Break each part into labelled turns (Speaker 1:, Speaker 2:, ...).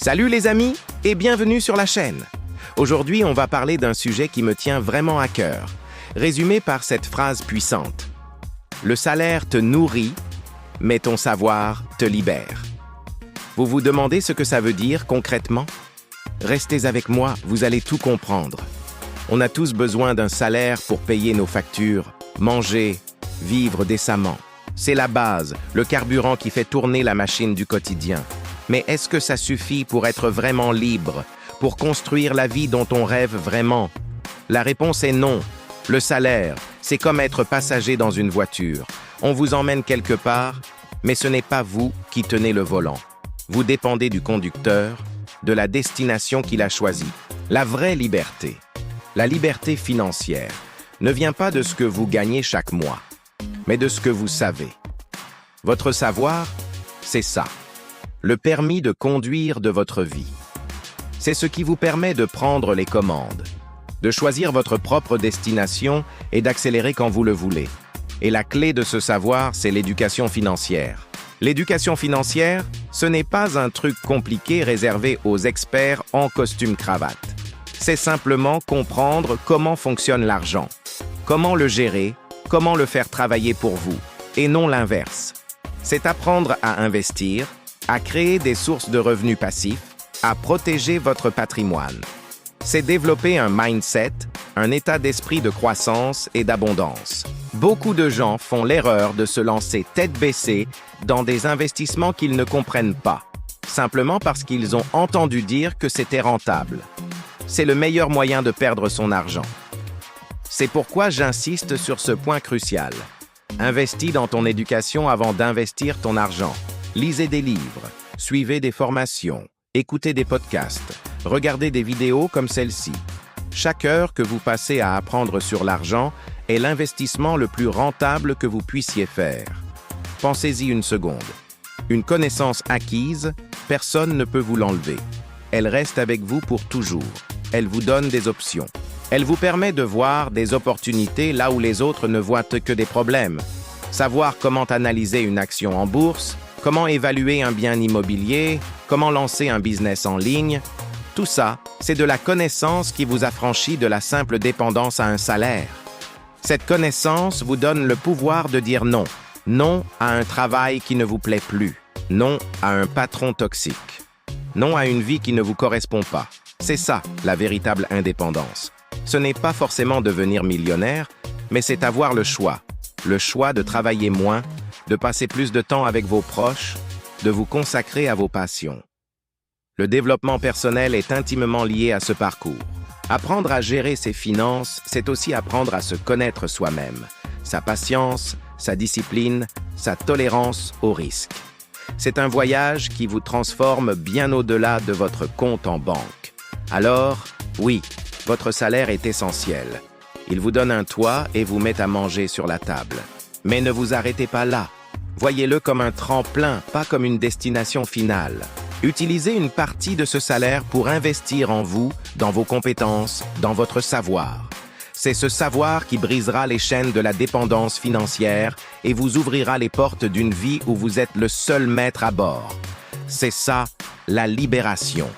Speaker 1: Salut les amis et bienvenue sur la chaîne. Aujourd'hui, on va parler d'un sujet qui me tient vraiment à cœur, résumé par cette phrase puissante. Le salaire te nourrit, mais ton savoir te libère. Vous vous demandez ce que ça veut dire concrètement? Restez avec moi, vous allez tout comprendre. On a tous besoin d'un salaire pour payer nos factures, manger, vivre décemment. C'est la base, le carburant qui fait tourner la machine du quotidien. Mais est-ce que ça suffit pour être vraiment libre, pour construire la vie dont on rêve vraiment? La réponse est non. Le salaire, c'est comme être passager dans une voiture. On vous emmène quelque part, mais ce n'est pas vous qui tenez le volant. Vous dépendez du conducteur, de la destination qu'il a choisie. La vraie liberté, la liberté financière, ne vient pas de ce que vous gagnez chaque mois, mais de ce que vous savez. Votre savoir, c'est ça. Le permis de conduire de votre vie. C'est ce qui vous permet de prendre les commandes, de choisir votre propre destination et d'accélérer quand vous le voulez. Et la clé de ce savoir, c'est l'éducation financière. L'éducation financière, ce n'est pas un truc compliqué réservé aux experts en costume-cravate. C'est simplement comprendre comment fonctionne l'argent, comment le gérer, comment le faire travailler pour vous, et non l'inverse. C'est apprendre à investir, à créer des sources de revenus passifs, à protéger votre patrimoine. C'est développer un mindset, un état d'esprit de croissance et d'abondance. Beaucoup de gens font l'erreur de se lancer tête baissée dans des investissements qu'ils ne comprennent pas, simplement parce qu'ils ont entendu dire que c'était rentable. C'est le meilleur moyen de perdre son argent. C'est pourquoi j'insiste sur ce point crucial. Investis dans ton éducation avant d'investir ton argent. Lisez des livres, suivez des formations, écoutez des podcasts, regardez des vidéos comme celle-ci. Chaque heure que vous passez à apprendre sur l'argent est l'investissement le plus rentable que vous puissiez faire. Pensez-y une seconde. Une connaissance acquise, personne ne peut vous l'enlever. Elle reste avec vous pour toujours. Elle vous donne des options. Elle vous permet de voir des opportunités là où les autres ne voient que des problèmes. Savoir comment analyser une action en bourse, comment évaluer un bien immobilier, comment lancer un business en ligne, tout ça, c'est de la connaissance qui vous affranchit de la simple dépendance à un salaire. Cette connaissance vous donne le pouvoir de dire non. Non à un travail qui ne vous plaît plus. Non à un patron toxique. Non à une vie qui ne vous correspond pas. C'est ça, la véritable indépendance. Ce n'est pas forcément devenir millionnaire, mais c'est avoir le choix. Le choix de travailler moins, de passer plus de temps avec vos proches, de vous consacrer à vos passions. Le développement personnel est intimement lié à ce parcours. Apprendre à gérer ses finances, c'est aussi apprendre à se connaître soi-même, sa patience, sa discipline, sa tolérance au risque. C'est un voyage qui vous transforme bien au-delà de votre compte en banque. Alors, oui, votre salaire est essentiel. Il vous donne un toit et vous met à manger sur la table. Mais ne vous arrêtez pas là. Voyez-le comme un tremplin, pas comme une destination finale. Utilisez une partie de ce salaire pour investir en vous, dans vos compétences, dans votre savoir. C'est ce savoir qui brisera les chaînes de la dépendance financière et vous ouvrira les portes d'une vie où vous êtes le seul maître à bord. C'est ça, la libération.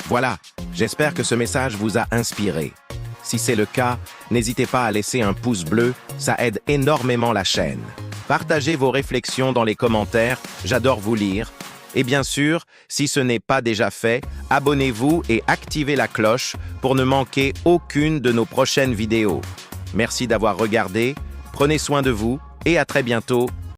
Speaker 1: Voilà, j'espère que ce message vous a inspiré. Si c'est le cas, n'hésitez pas à laisser un pouce bleu, ça aide énormément la chaîne. Partagez vos réflexions dans les commentaires, j'adore vous lire. Et bien sûr, si ce n'est pas déjà fait, abonnez-vous et activez la cloche pour ne manquer aucune de nos prochaines vidéos. Merci d'avoir regardé, prenez soin de vous et à très bientôt